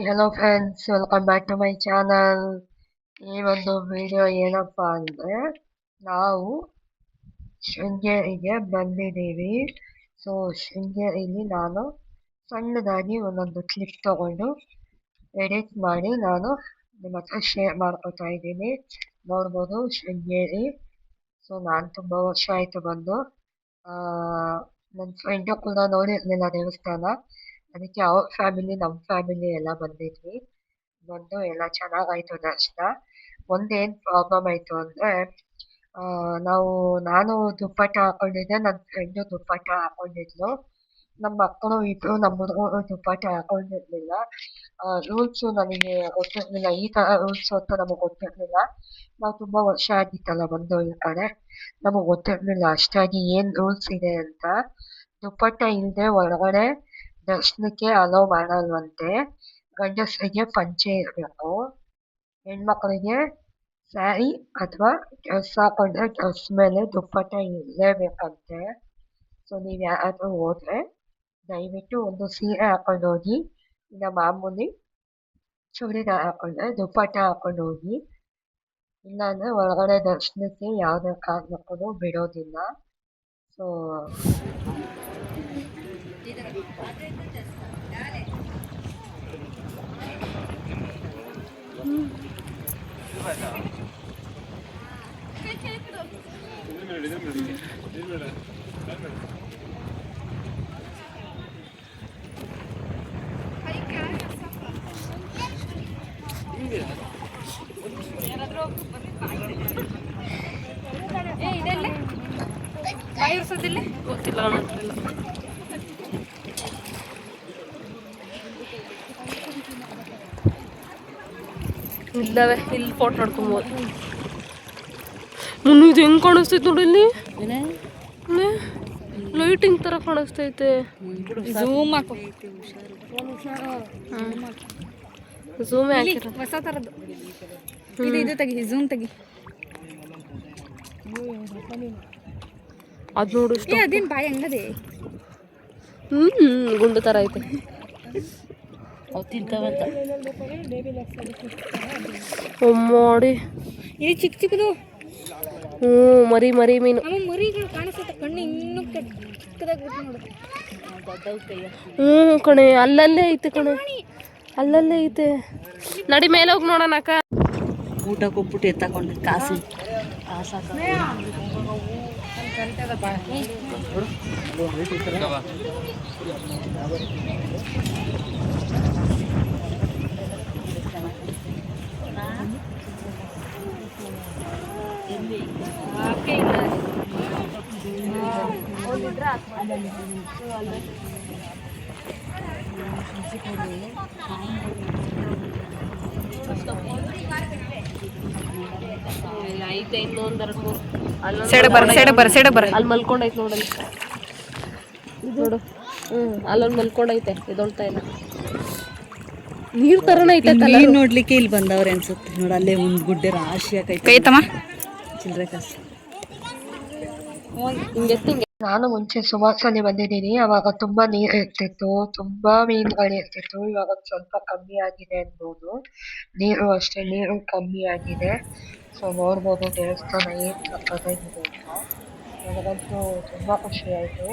Hi hello friends, welcome back to my channel. ಈ ಒಂದು video ಏನಪ್ಪಾ ಅಂದರೆ, ನಾವು ಶೃಂಗೇರಿಗೆ ಬಂದಿದ್ದೀವಿ. ಸೊ ಶೃಂಗೇರಿಲಿ ನಾನು ಸಣ್ಣದಾಗಿ ಒಂದೊಂದು ಕ್ಲಿಪ್ ತಗೊಂಡು ಎಡಿಟ್ ಮಾಡಿ ನಾನು ನಿಮ್ಮ ಹತ್ರ ಶೇರ್ ಮಾಡ್ಕೊತಾ ಇದ್ದೀನಿ. ನೋಡ್ಬೋದು ಶೃಂಗೇರಿ. ಸೊ ನಾನು ತುಂಬ ವರ್ಷ ಆಯಿತು ಬಂದು. ನನ್ನ ಫ್ರೆಂಡು ಕೂಡ ನೋಡಿರಲಿಲ್ಲ ದೇವಸ್ಥಾನ, ಅದಕ್ಕೆ ಅವ್ರ ಫ್ಯಾಮಿಲಿ ನಮ್ಮ ಫ್ಯಾಮಿಲಿ ಎಲ್ಲ ಬಂದಿದ್ವಿ. ಬಂದು ಎಲ್ಲ ಚೆನ್ನಾಗಾಯ್ತು ದರ್ಶನ. ಒಂದೇನು ಪ್ರಾಬ್ಲಮ್ ಆಯಿತು ಅಂದರೆ, ನಾನು ದುಪ್ಪಟ್ಟ ಹಾಕೊಂಡಿದ್ದೆ, ನನ್ನ ಫ್ರೆಂಡು ದುಪ್ಪಟ್ಟ ಹಾಕೊಂಡಿದ್ಲು. ನಮ್ಮ ಮಕ್ಕಳು ಇಬ್ಬರು ನಮ್ಮ ಹುಡುಗರು ದುಪ್ಪಟ್ಟ ಹಾಕೊಂಡಿರ್ಲಿಲ್ಲ. ರೂಲ್ಸು ನನಗೆ ಗೊತ್ತಿರಲಿಲ್ಲ, ಈ ಥರ ರೂಲ್ಸು ಅಂತ ನಮಗೆ ಗೊತ್ತಿರಲಿಲ್ಲ. ನಾವು ತುಂಬ ವರ್ಷ ಆಗಿತ್ತಲ್ಲ ಬಂದು ಈ ಕಡೆ, ನಮಗೆ ಗೊತ್ತಿರಲಿಲ್ಲ ಅಷ್ಟಾಗಿ ಏನು ರೂಲ್ಸ್ ಇದೆ ಅಂತ. ದುಪ್ಪಟ್ಟ ಇಲ್ಲದೆ ಒಳಗಡೆ ದರ್ಶನಕ್ಕೆ ಅಲೋ ಮಾಡಲ್ವಂತೆ. ಗಂಡಸರಿಗೆ ಪಂಚೆ ಇರಬೇಕು, ಹೆಣ್ಮಕ್ಳಿಗೆ ಸ್ಯಾರಿ ಅಥವಾ ಡ್ರೆಸ್ ಹಾಕೊಂಡ್ರೆ ಡ್ರೆಸ್ ಮೇಲೆ ದುಪ್ಪಟ್ಟ ಇರಲೇಬೇಕಂತೆ. ಸೊ ನೀವು ಯಾರಾದರೂ ಹೋದರೆ ದಯವಿಟ್ಟು ಒಂದು ಸೀರೆ ಹಾಕೊಂಡು ಹೋಗಿ, ಇಲ್ಲ ಮಾಮೂಲಿ ಚೂಡಿದಾರ್ ಹಾಕೊಂಡ್ರೆ ದುಪ್ಪಟ್ಟ ಹಾಕೊಂಡು ಹೋಗಿ, ಇಲ್ಲಾಂದರೆ ಒಳಗಡೆ ದರ್ಶನಕ್ಕೆ ಯಾವುದೇ ಕಾರಣಕ್ಕೂ ಬಿಡೋದಿಲ್ಲ. ಸೊ ಗೊತ್ತಿಲ್ಲ ಇಲ್ಲವೇ ಇಲ್ಲಿ ಫೋಟೋ ನೋಡ್ಕೊಬೋದು. ಇದು ಹೆಂಗ್ ಕಾಣಿಸ್ತೈತೆ ನೋಡಿ, ಇಲ್ಲಿ ಲೈಟಿಂಗ್ ತರ ಕಾಣಿಸ್ತೈತೆ. ಝೂಮ್ ಹಾಕು, ಝೂಮ್ ಹಾಕಿರ ಹೊಸ ಥರದ್ದು ಇದು ತೆಗಿ, ಝೂಮ್ ತೆಗಿ. ಅದು ನೋಡು, ಅದೇನು ಬಾಯಿ ಹಂಗದೆ ಗುಂಡು ಥರ ಐತೆ. ಅವು ತಿಂತಾವಂತ ಮಾಡಿ ಇಲ್ಲಿ ಚಿಕ್ಕ ಚಿಕ್ಕದು. ಮರಿ ಮರಿ ಮೀನು. ಮರಿಗಳು ಕಾಣಿಸುತ್ತೆ, ಕಣ್ಣು ಇನ್ನೂ ಚಿಕ್ಕದಾಗಿ ನೋಡು. ಕಣೆ, ಅಲ್ಲಲ್ಲೇ ಐತೆ ಕಣೆ, ಅಲ್ಲಲ್ಲೇ ಐತೆ. ನಡಿ ಮೇಲೆ ಹೋಗಿ ನೋಡೋಣ ಅಕ್ಕ. ಊಟ ಕೊಟ್ಬಿಟ್ಟು ಎತ್ತಕೊಂಡು ಕಾಸು ಐತೆ ಇನ್ನೊಂದೆರಡು ಮೂರು. ಅಲ್ಲಿ ಮಲ್ಕೊಂಡೈತೆ ನೋಡಲ್ಲಿ, ನೋಡು. ಅಲ್ಲೊಂದು ಮಲ್ಕೊಂಡೈತೆ, ಇದೊಳ್ತಾ ಇಲ್ಲ. ನೀರ್ ತರನ ಐತೆ, ನೀರು ನೋಡ್ಲಿಕ್ಕೆ ಇಲ್ಲಿ ಬಂದವ್ರೆ ಅನ್ಸುತ್ತೆ. ನೋಡ ಅಲ್ಲೇ ಒಂದು ಗುಡ್ಡೆ ರಾಶಿ ಆಕೈತಮ್ಮ, ಚಿಲ್ಲರೆ ಕಾಸು ಹಿಂಗೆ. ನಾನು ಮುಂಚೆ ಸುಮಾರು ಸಲ ಬಂದಿದ್ದೀನಿ, ಅವಾಗ ತುಂಬ ನೀರು ಇರ್ತಿತ್ತು, ತುಂಬ ಮೀನುಗಳು ಇರ್ತಿತ್ತು. ಇವಾಗ ಸ್ವಲ್ಪ ಕಮ್ಮಿ ಆಗಿದೆ ಅನ್ಬೋದು. ನೀರು ಅಷ್ಟೇ, ನೀರು ಕಮ್ಮಿ ಆಗಿದೆ. ಸೊ ನೋಡ್ಬೋದು ದೇವಸ್ಥಾನ ಏನು ಸಕ್ಕತ್ತಾಗಿದೆ ಅಂತ. ನನಗಂತೂ ತುಂಬ ಖುಷಿ ಆಯಿತು.